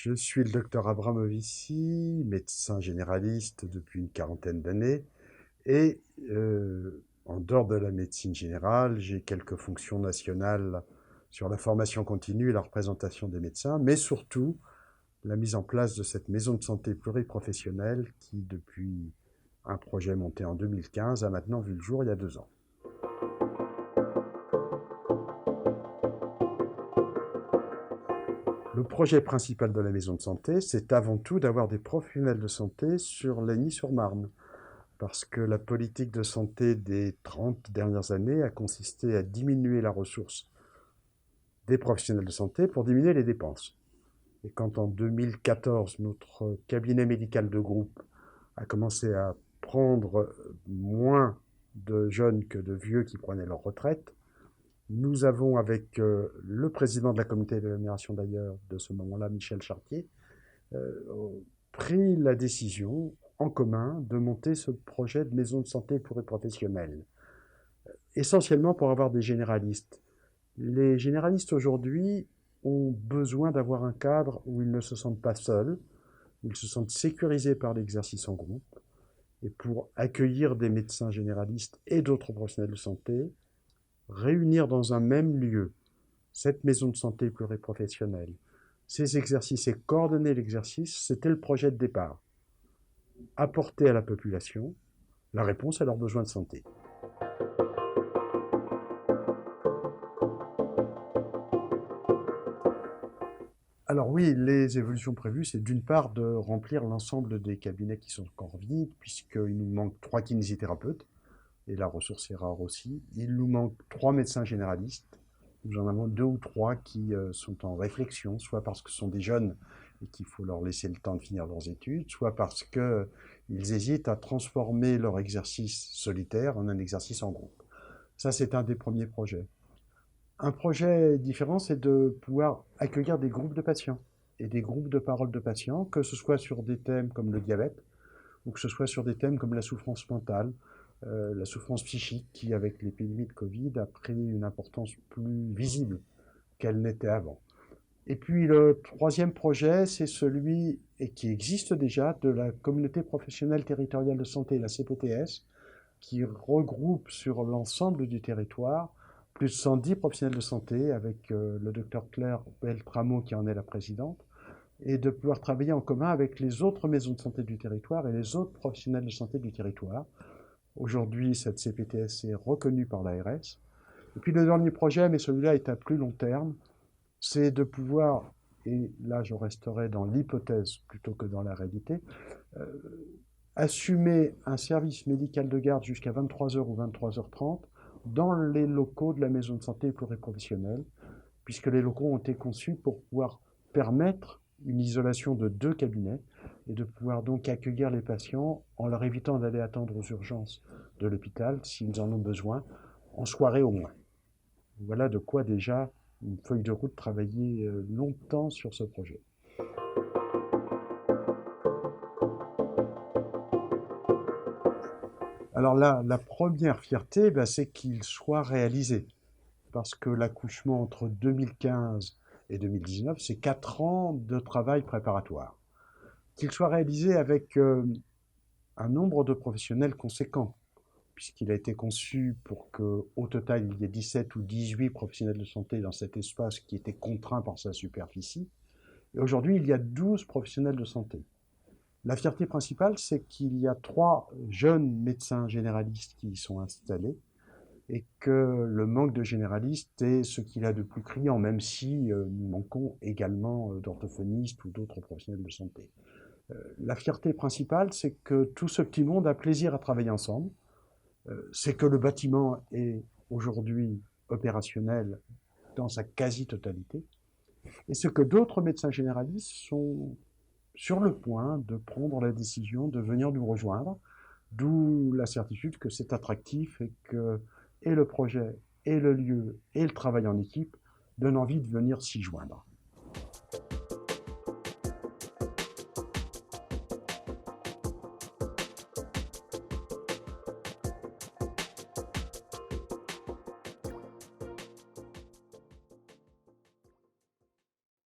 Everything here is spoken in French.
Je suis le docteur Abramovici, médecin généraliste depuis une quarantaine d'années et en dehors de la médecine générale, j'ai quelques fonctions nationales sur la formation continue et la représentation des médecins, mais surtout la mise en place de cette maison de santé pluriprofessionnelle qui, depuis un projet monté en 2015, a maintenant vu le jour il y a 2 ans. Le projet principal de la maison de santé, c'est avant tout d'avoir des professionnels de santé sur Lagny-sur-Marne. Parce que la politique de santé des 30 dernières années a consisté à diminuer la ressource des professionnels de santé pour diminuer les dépenses. Et quand en 2014, notre cabinet médical de groupe a commencé à prendre moins de jeunes que de vieux qui prenaient leur retraite, nous avons, avec le président de la communauté d'agglomération d'ailleurs de ce moment-là, Michel Chartier, pris la décision en commun de monter ce projet de maison de santé pluriprofessionnelle, essentiellement pour avoir des généralistes. Les généralistes aujourd'hui ont besoin d'avoir un cadre où ils ne se sentent pas seuls, où ils se sentent sécurisés par l'exercice en groupe. Et pour accueillir des médecins généralistes et d'autres professionnels de santé, réunir dans un même lieu cette maison de santé pluriprofessionnelle, ces exercices et coordonner l'exercice, c'était le projet de départ. Apporter à la population la réponse à leurs besoins de santé. Alors oui, les évolutions prévues, c'est d'une part de remplir l'ensemble des cabinets qui sont encore vides, puisqu'il nous manque 3 kinésithérapeutes, et la ressource est rare aussi. Il nous manque 3 médecins généralistes. Nous en avons 2 ou 3 qui sont en réflexion, soit parce que ce sont des jeunes et qu'il faut leur laisser le temps de finir leurs études, soit parce qu'ils hésitent à transformer leur exercice solitaire en un exercice en groupe. Ça, c'est un des premiers projets. Un projet différent, c'est de pouvoir accueillir des groupes de patients et des groupes de parole de patients, que ce soit sur des thèmes comme le diabète, ou que ce soit sur des thèmes comme la souffrance mentale, la souffrance psychique, qui, avec l'épidémie de Covid, a pris une importance plus visible qu'elle n'était avant. Et puis le troisième projet, c'est celui, et qui existe déjà, de la communauté professionnelle territoriale de santé, la CPTS, qui regroupe sur l'ensemble du territoire plus de 110 professionnels de santé, avec le docteur Claire Beltramo qui en est la présidente, et de pouvoir travailler en commun avec les autres maisons de santé du territoire et les autres professionnels de santé du territoire. Aujourd'hui, cette CPTS est reconnue par l'ARS. Et puis le dernier projet, mais celui-là est à plus long terme, c'est de pouvoir, et là je resterai dans l'hypothèse plutôt que dans la réalité, euh, assumer un service médical de garde jusqu'à 23h ou 23h30 dans les locaux de la maison de santé pluriprofessionnelle, puisque les locaux ont été conçus pour pouvoir permettre une isolation de 2 cabinets et de pouvoir donc accueillir les patients en leur évitant d'aller attendre aux urgences de l'hôpital s'ils en ont besoin, en soirée au moins. Voilà de quoi déjà une feuille de route travailler longtemps sur ce projet. Alors là, la première fierté, ben, c'est qu'il soit réalisé. Parce que l'accouchement entre 2015 et 2019, c'est 4 ans de travail préparatoire. Qu'il soit réalisé avec un nombre de professionnels conséquent, puisqu'il a été conçu pour qu'au total, il y ait 17 ou 18 professionnels de santé dans cet espace qui était contraint par sa superficie. Et aujourd'hui, il y a 12 professionnels de santé. La fierté principale, c'est qu'il y a 3 jeunes médecins généralistes qui y sont installés, et que le manque de généralistes est ce qu'il a de plus criant, même si nous manquons également d'orthophonistes ou d'autres professionnels de santé. La fierté principale, c'est que tout ce petit monde a plaisir à travailler ensemble, c'est que le bâtiment est aujourd'hui opérationnel dans sa quasi-totalité, et c'est que d'autres médecins généralistes sont sur le point de prendre la décision de venir nous rejoindre, d'où la certitude que c'est attractif et que et le projet, et le lieu, et le travail en équipe donnent envie de venir s'y joindre.